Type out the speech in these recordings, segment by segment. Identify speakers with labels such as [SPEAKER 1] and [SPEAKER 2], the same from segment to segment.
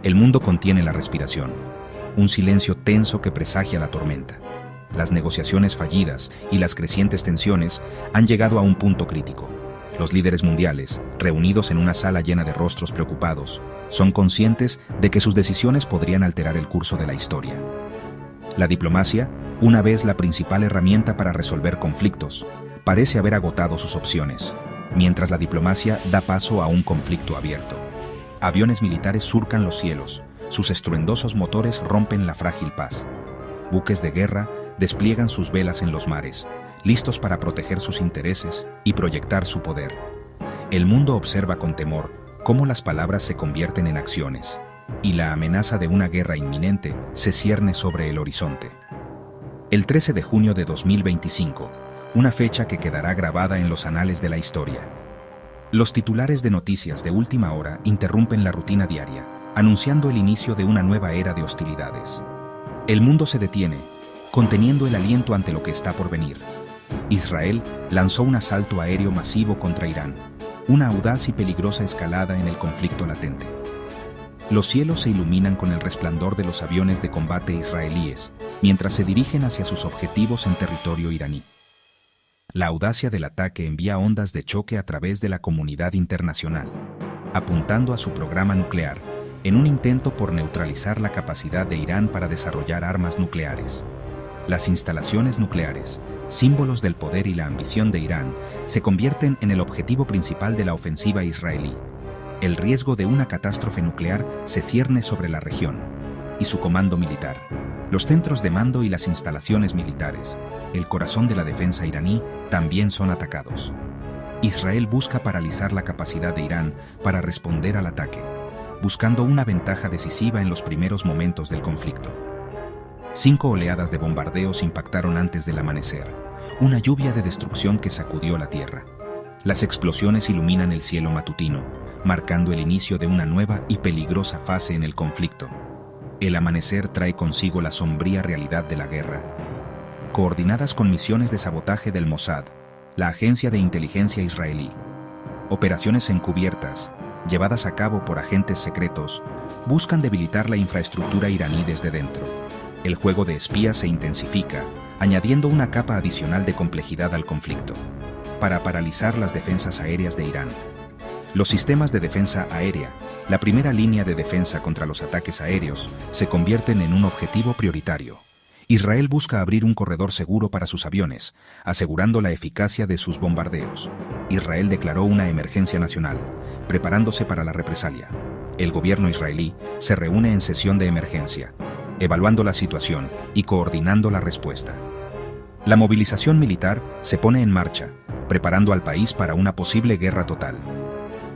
[SPEAKER 1] El mundo contiene la respiración, un silencio tenso que presagia la tormenta. Las negociaciones fallidas y las crecientes tensiones han llegado a un punto crítico. Los líderes mundiales, reunidos en una sala llena de rostros preocupados, son conscientes de que sus decisiones podrían alterar el curso de la historia. La diplomacia, una vez la principal herramienta para resolver conflictos, parece haber agotado sus opciones, mientras la diplomacia da paso a un conflicto abierto. Aviones militares surcan los cielos, sus estruendosos motores rompen la frágil paz. Buques de guerra despliegan sus velas en los mares, listos para proteger sus intereses y proyectar su poder. El mundo observa con temor cómo las palabras se convierten en acciones, y la amenaza de una guerra inminente se cierne sobre el horizonte. El 13 de junio de 2025, una fecha que quedará grabada en los anales de la historia. Los titulares de noticias de última hora interrumpen la rutina diaria, anunciando el inicio de una nueva era de hostilidades. El mundo se detiene, conteniendo el aliento ante lo que está por venir. Israel lanzó un asalto aéreo masivo contra Irán, una audaz y peligrosa escalada en el conflicto latente. Los cielos se iluminan con el resplandor de los aviones de combate israelíes, mientras se dirigen hacia sus objetivos en territorio iraní. La audacia del ataque envía ondas de choque a través de la comunidad internacional, apuntando a su programa nuclear, en un intento por neutralizar la capacidad de Irán para desarrollar armas nucleares. Las instalaciones nucleares, símbolos del poder y la ambición de Irán, se convierten en el objetivo principal de la ofensiva israelí. El riesgo de una catástrofe nuclear se cierne sobre la región y su comando militar. Los centros de mando y las instalaciones militares, el corazón de la defensa iraní, también son atacados. Israel busca paralizar la capacidad de Irán para responder al ataque, buscando una ventaja decisiva en los primeros momentos del conflicto. 5 oleadas de bombardeos impactaron antes del amanecer, una lluvia de destrucción que sacudió la tierra. Las explosiones iluminan el cielo matutino, marcando el inicio de una nueva y peligrosa fase en el conflicto. El amanecer trae consigo la sombría realidad de la guerra. Coordinadas con misiones de sabotaje del Mossad, la agencia de inteligencia israelí, operaciones encubiertas, llevadas a cabo por agentes secretos, buscan debilitar la infraestructura iraní desde dentro. El juego de espías se intensifica, añadiendo una capa adicional de complejidad al conflicto, para paralizar las defensas aéreas de Irán. Los sistemas de defensa aérea, la primera línea de defensa contra los ataques aéreos, se convierten en un objetivo prioritario. Israel busca abrir un corredor seguro para sus aviones, asegurando la eficacia de sus bombardeos. Israel declaró una emergencia nacional, preparándose para la represalia. El gobierno israelí se reúne en sesión de emergencia, evaluando la situación y coordinando la respuesta. La movilización militar se pone en marcha, preparando al país para una posible guerra total.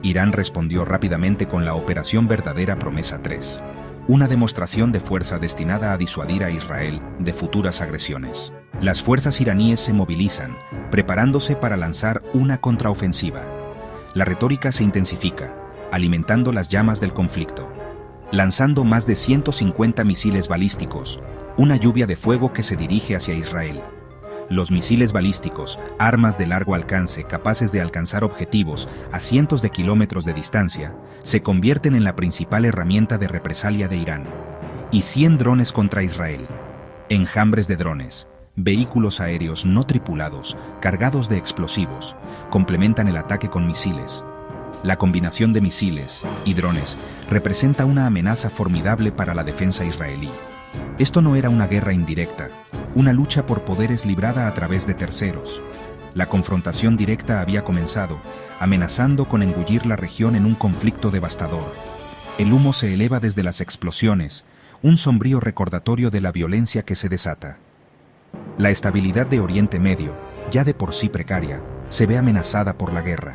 [SPEAKER 1] Irán respondió rápidamente con la Operación Verdadera Promesa 3, una demostración de fuerza destinada a disuadir a Israel de futuras agresiones. Las fuerzas iraníes se movilizan, preparándose para lanzar una contraofensiva. La retórica se intensifica, alimentando las llamas del conflicto, lanzando más de 150 misiles balísticos, una lluvia de fuego que se dirige hacia Israel. Los misiles balísticos, armas de largo alcance capaces de alcanzar objetivos a cientos de kilómetros de distancia, se convierten en la principal herramienta de represalia de Irán. Y 100 drones contra Israel. Enjambres de drones, vehículos aéreos no tripulados, cargados de explosivos, complementan el ataque con misiles. La combinación de misiles y drones representa una amenaza formidable para la defensa israelí. Esto no era una guerra indirecta, una lucha por poderes librada a través de terceros. La confrontación directa había comenzado, amenazando con engullir la región en un conflicto devastador. El humo se eleva desde las explosiones, un sombrío recordatorio de la violencia que se desata. La estabilidad de Oriente Medio, ya de por sí precaria, se ve amenazada por la guerra.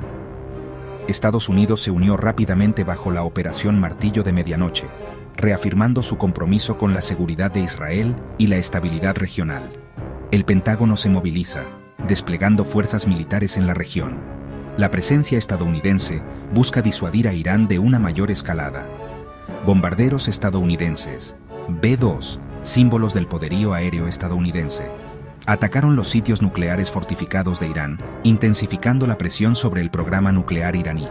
[SPEAKER 1] Estados Unidos se unió rápidamente bajo la Operación Martillo de Medianoche, reafirmando su compromiso con la seguridad de Israel y la estabilidad regional. El Pentágono se moviliza, desplegando fuerzas militares en la región. La presencia estadounidense busca disuadir a Irán de una mayor escalada. Bombarderos estadounidenses, B-2, símbolos del poderío aéreo estadounidense, atacaron los sitios nucleares fortificados de Irán, intensificando la presión sobre el programa nuclear iraní.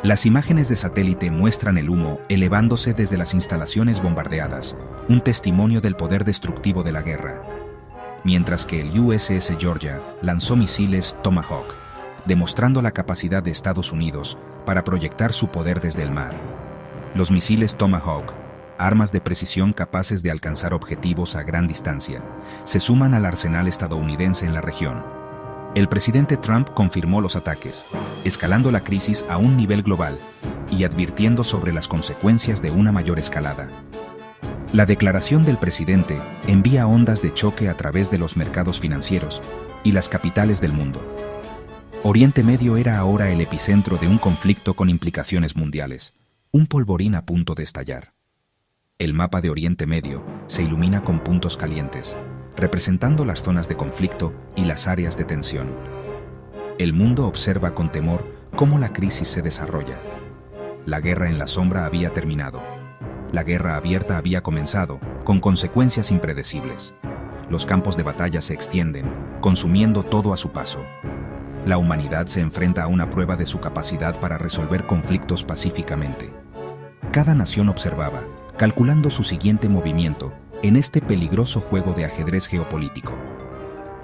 [SPEAKER 1] Las imágenes de satélite muestran el humo elevándose desde las instalaciones bombardeadas, un testimonio del poder destructivo de la guerra. Mientras que el USS Georgia lanzó misiles Tomahawk, demostrando la capacidad de Estados Unidos para proyectar su poder desde el mar. Los misiles Tomahawk, armas de precisión capaces de alcanzar objetivos a gran distancia, se suman al arsenal estadounidense en la región. El presidente Trump confirmó los ataques, escalando la crisis a un nivel global y advirtiendo sobre las consecuencias de una mayor escalada. La declaración del presidente envía ondas de choque a través de los mercados financieros y las capitales del mundo. Oriente Medio era ahora el epicentro de un conflicto con implicaciones mundiales, un polvorín a punto de estallar. El mapa de Oriente Medio se ilumina con puntos calientes, representando las zonas de conflicto y las áreas de tensión. El mundo observa con temor cómo la crisis se desarrolla. La guerra en la sombra había terminado. La guerra abierta había comenzado, con consecuencias impredecibles. Los campos de batalla se extienden, consumiendo todo a su paso. La humanidad se enfrenta a una prueba de su capacidad para resolver conflictos pacíficamente. Cada nación observaba, calculando su siguiente movimiento, en este peligroso juego de ajedrez geopolítico.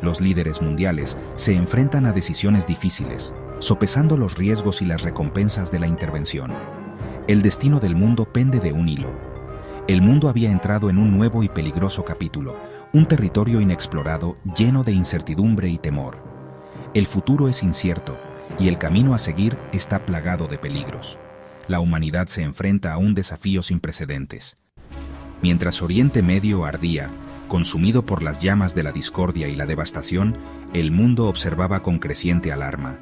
[SPEAKER 1] Los líderes mundiales se enfrentan a decisiones difíciles, sopesando los riesgos y las recompensas de la intervención. El destino del mundo pende de un hilo. El mundo había entrado en un nuevo y peligroso capítulo, un territorio inexplorado lleno de incertidumbre y temor. El futuro es incierto, y el camino a seguir está plagado de peligros. La humanidad se enfrenta a un desafío sin precedentes. Mientras Oriente Medio ardía, consumido por las llamas de la discordia y la devastación, el mundo observaba con creciente alarma.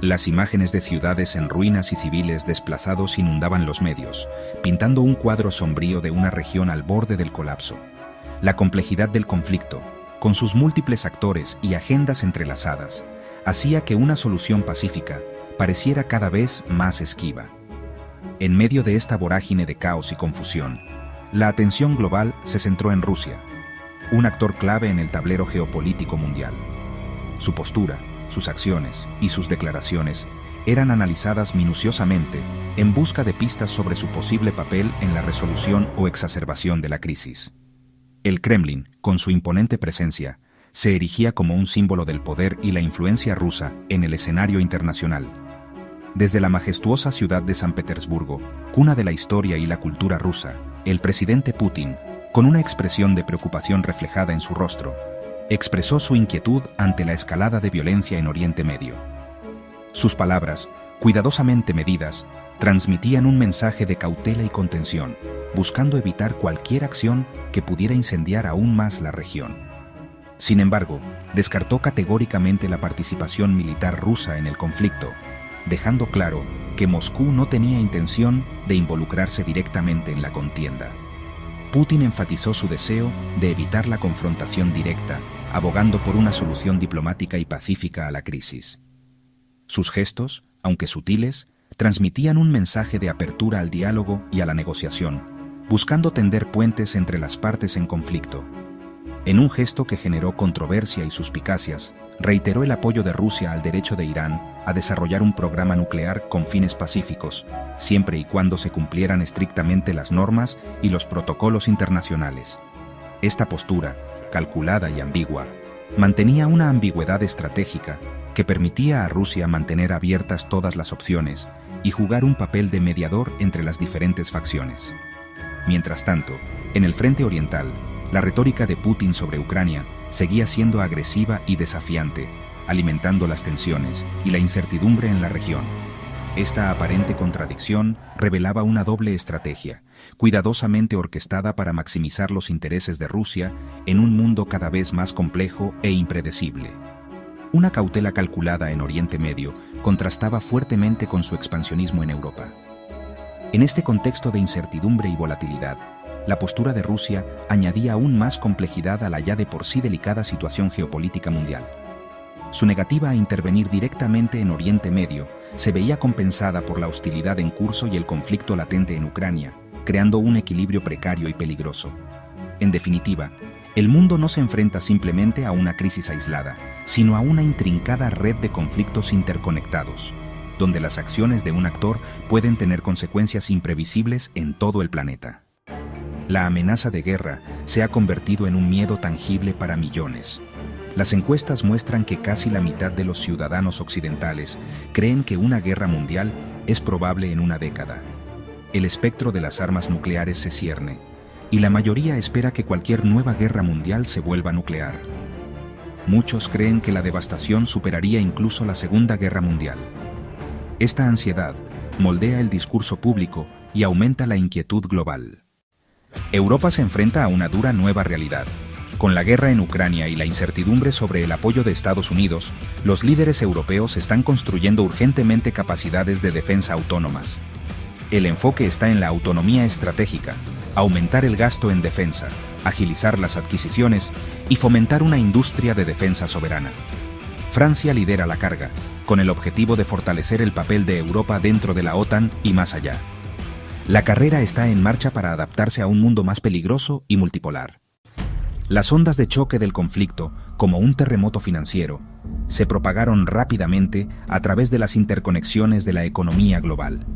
[SPEAKER 1] Las imágenes de ciudades en ruinas y civiles desplazados inundaban los medios, pintando un cuadro sombrío de una región al borde del colapso. La complejidad del conflicto, con sus múltiples actores y agendas entrelazadas, hacía que una solución pacífica pareciera cada vez más esquiva. En medio de esta vorágine de caos y confusión, la atención global se centró en Rusia, un actor clave en el tablero geopolítico mundial. Su postura, sus acciones y sus declaraciones eran analizadas minuciosamente en busca de pistas sobre su posible papel en la resolución o exacerbación de la crisis. El Kremlin, con su imponente presencia, se erigía como un símbolo del poder y la influencia rusa en el escenario internacional. Desde la majestuosa ciudad de San Petersburgo, cuna de la historia y la cultura rusa, el presidente Putin, con una expresión de preocupación reflejada en su rostro, expresó su inquietud ante la escalada de violencia en Oriente Medio. Sus palabras, cuidadosamente medidas, transmitían un mensaje de cautela y contención, buscando evitar cualquier acción que pudiera incendiar aún más la región. Sin embargo, descartó categóricamente la participación militar rusa en el conflicto, dejando claro que Moscú no tenía intención de involucrarse directamente en la contienda. Putin enfatizó su deseo de evitar la confrontación directa, abogando por una solución diplomática y pacífica a la crisis. Sus gestos, aunque sutiles, transmitían un mensaje de apertura al diálogo y a la negociación, buscando tender puentes entre las partes en conflicto. En un gesto que generó controversia y suspicacias, reiteró el apoyo de Rusia al derecho de Irán a desarrollar un programa nuclear con fines pacíficos, siempre y cuando se cumplieran estrictamente las normas y los protocolos internacionales. Esta postura, calculada y ambigua, mantenía una ambigüedad estratégica que permitía a Rusia mantener abiertas todas las opciones y jugar un papel de mediador entre las diferentes facciones. Mientras tanto, en el frente oriental, la retórica de Putin sobre Ucrania seguía siendo agresiva y desafiante, alimentando las tensiones y la incertidumbre en la región. Esta aparente contradicción revelaba una doble estrategia, cuidadosamente orquestada para maximizar los intereses de Rusia en un mundo cada vez más complejo e impredecible. Una cautela calculada en Oriente Medio contrastaba fuertemente con su expansionismo en Europa. En este contexto de incertidumbre y volatilidad, la postura de Rusia añadía aún más complejidad a la ya de por sí delicada situación geopolítica mundial. Su negativa a intervenir directamente en Oriente Medio se veía compensada por la hostilidad en curso y el conflicto latente en Ucrania, creando un equilibrio precario y peligroso. En definitiva, el mundo no se enfrenta simplemente a una crisis aislada, sino a una intrincada red de conflictos interconectados. donde las acciones de un actor pueden tener consecuencias imprevisibles en todo el planeta. La amenaza de guerra se ha convertido en un miedo tangible para millones. Las encuestas muestran que casi la mitad de los ciudadanos occidentales creen que una guerra mundial es probable en una década. El espectro de las armas nucleares se cierne, y la mayoría espera que cualquier nueva guerra mundial se vuelva nuclear. Muchos creen que la devastación superaría incluso la Segunda Guerra Mundial. Esta ansiedad moldea el discurso público y aumenta la inquietud global. Europa se enfrenta a una dura nueva realidad. Con la guerra en Ucrania y la incertidumbre sobre el apoyo de Estados Unidos, los líderes europeos están construyendo urgentemente capacidades de defensa autónomas. El enfoque está en la autonomía estratégica, aumentar el gasto en defensa, agilizar las adquisiciones y fomentar una industria de defensa soberana. Francia lidera la carga, con el objetivo de fortalecer el papel de Europa dentro de la OTAN y más allá. La carrera está en marcha para adaptarse a un mundo más peligroso y multipolar. Las ondas de choque del conflicto, como un terremoto financiero, se propagaron rápidamente a través de las interconexiones de la economía global.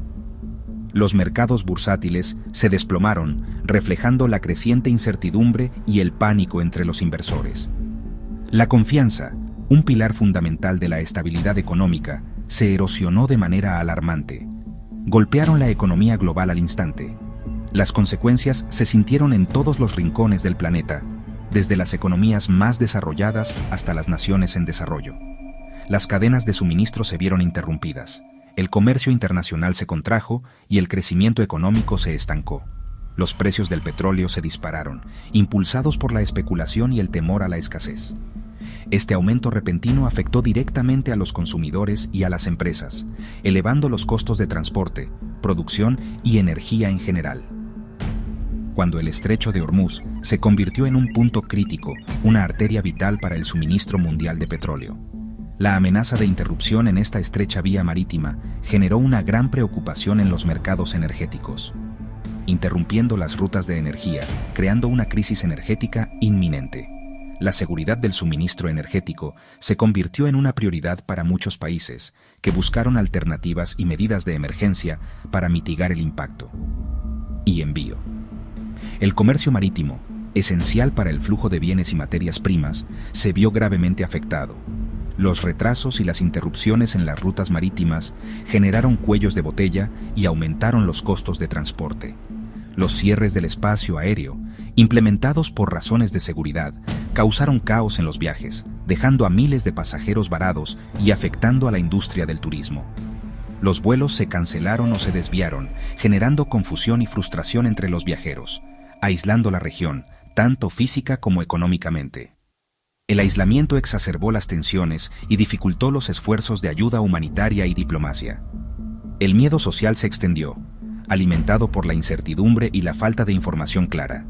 [SPEAKER 1] Los mercados bursátiles se desplomaron, reflejando la creciente incertidumbre y el pánico entre los inversores. La confianza, un pilar fundamental de la estabilidad económica, se erosionó de manera alarmante. Golpearon la economía global al instante. Las consecuencias se sintieron en todos los rincones del planeta, desde las economías más desarrolladas hasta las naciones en desarrollo. Las cadenas de suministro se vieron interrumpidas. El comercio internacional se contrajo y el crecimiento económico se estancó. Los precios del petróleo se dispararon, impulsados por la especulación y el temor a la escasez. Este aumento repentino afectó directamente a los consumidores y a las empresas, elevando los costos de transporte, producción y energía en general. Cuando el estrecho de Hormuz se convirtió en un punto crítico, una arteria vital para el suministro mundial de petróleo. La amenaza de interrupción en esta estrecha vía marítima generó una gran preocupación en los mercados energéticos, interrumpiendo las rutas de energía, creando una crisis energética inminente. La seguridad del suministro energético se convirtió en una prioridad para muchos países, que buscaron alternativas y medidas de emergencia para mitigar el impacto. Y envío. El comercio marítimo, esencial para el flujo de bienes y materias primas, se vio gravemente afectado. Los retrasos y las interrupciones en las rutas marítimas generaron cuellos de botella y aumentaron los costos de transporte. Los cierres del espacio aéreo, implementados por razones de seguridad, causaron caos en los viajes, dejando a miles de pasajeros varados y afectando a la industria del turismo. Los vuelos se cancelaron o se desviaron, generando confusión y frustración entre los viajeros, aislando la región, tanto física como económicamente. El aislamiento exacerbó las tensiones y dificultó los esfuerzos de ayuda humanitaria y diplomacia. El miedo social se extendió, alimentado por la incertidumbre y la falta de información clara.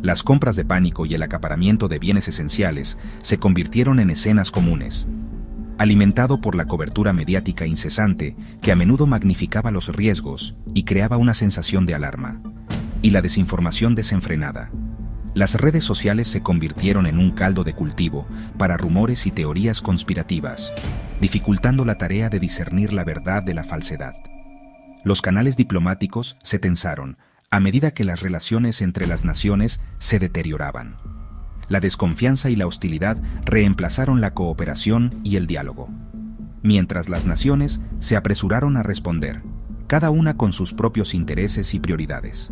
[SPEAKER 1] Las compras de pánico y el acaparamiento de bienes esenciales se convirtieron en escenas comunes, alimentado por la cobertura mediática incesante que a menudo magnificaba los riesgos y creaba una sensación de alarma, y la desinformación desenfrenada. Las redes sociales se convirtieron en un caldo de cultivo para rumores y teorías conspirativas, dificultando la tarea de discernir la verdad de la falsedad. Los canales diplomáticos se tensaron a medida que las relaciones entre las naciones se deterioraban. La desconfianza y la hostilidad reemplazaron la cooperación y el diálogo. Mientras las naciones se apresuraron a responder, cada una con sus propios intereses y prioridades.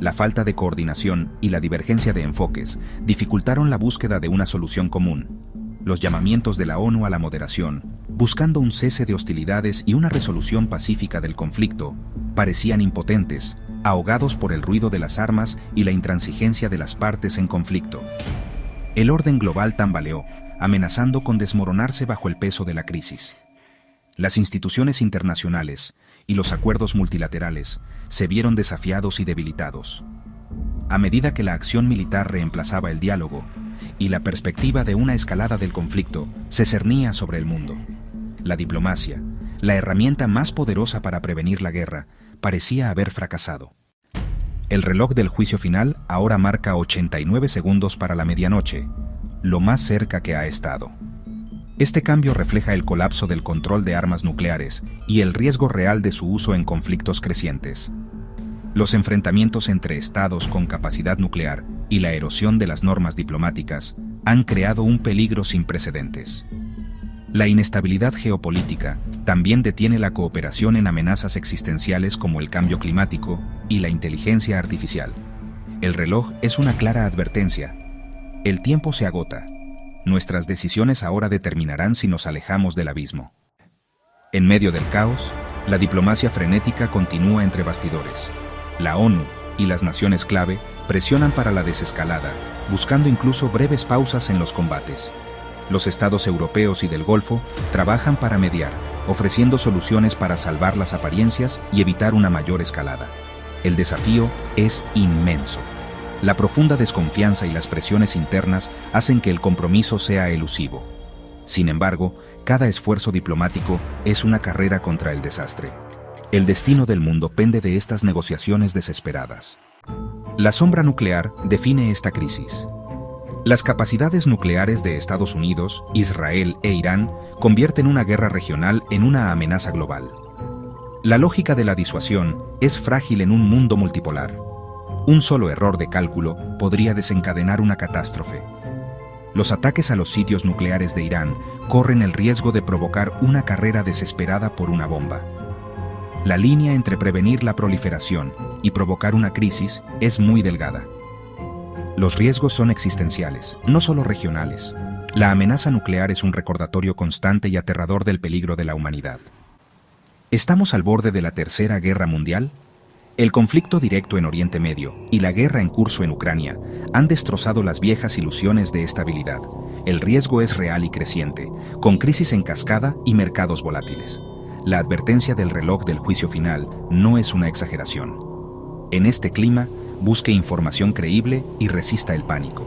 [SPEAKER 1] La falta de coordinación y la divergencia de enfoques dificultaron la búsqueda de una solución común. Los llamamientos de la ONU a la moderación, buscando un cese de hostilidades y una resolución pacífica del conflicto, parecían impotentes, ahogados por el ruido de las armas y la intransigencia de las partes en conflicto. El orden global tambaleó, amenazando con desmoronarse bajo el peso de la crisis. Las instituciones internacionales y los acuerdos multilaterales se vieron desafiados y debilitados. A medida que la acción militar reemplazaba el diálogo y la perspectiva de una escalada del conflicto se cernía sobre el mundo, la diplomacia, la herramienta más poderosa para prevenir la guerra, parecía haber fracasado. El reloj del juicio final ahora marca 89 segundos para la medianoche, lo más cerca que ha estado. Este cambio refleja el colapso del control de armas nucleares y el riesgo real de su uso en conflictos crecientes. Los enfrentamientos entre estados con capacidad nuclear y la erosión de las normas diplomáticas han creado un peligro sin precedentes. La inestabilidad geopolítica también detiene la cooperación en amenazas existenciales como el cambio climático y la inteligencia artificial. El reloj es una clara advertencia. El tiempo se agota. Nuestras decisiones ahora determinarán si nos alejamos del abismo. En medio del caos, la diplomacia frenética continúa entre bastidores. La ONU y las naciones clave presionan para la desescalada, buscando incluso breves pausas en los combates. Los estados europeos y del Golfo trabajan para mediar, ofreciendo soluciones para salvar las apariencias y evitar una mayor escalada. El desafío es inmenso. La profunda desconfianza y las presiones internas hacen que el compromiso sea elusivo. Sin embargo, cada esfuerzo diplomático es una carrera contra el desastre. El destino del mundo pende de estas negociaciones desesperadas. La sombra nuclear define esta crisis. Las capacidades nucleares de Estados Unidos, Israel e Irán convierten una guerra regional en una amenaza global. La lógica de la disuasión es frágil en un mundo multipolar. Un solo error de cálculo podría desencadenar una catástrofe. Los ataques a los sitios nucleares de Irán corren el riesgo de provocar una carrera desesperada por una bomba. La línea entre prevenir la proliferación y provocar una crisis es muy delgada. Los riesgos son existenciales, no solo regionales. La amenaza nuclear es un recordatorio constante y aterrador del peligro de la humanidad. ¿Estamos al borde de la Tercera Guerra Mundial? El conflicto directo en Oriente Medio y la guerra en curso en Ucrania han destrozado las viejas ilusiones de estabilidad. El riesgo es real y creciente, con crisis en cascada y mercados volátiles. La advertencia del reloj del juicio final no es una exageración. En este clima, busque información creíble y resista el pánico.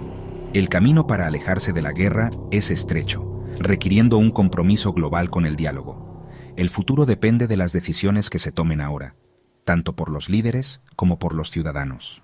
[SPEAKER 1] El camino para alejarse de la guerra es estrecho, requiriendo un compromiso global con el diálogo. El futuro depende de las decisiones que se tomen ahora, tanto por los líderes como por los ciudadanos.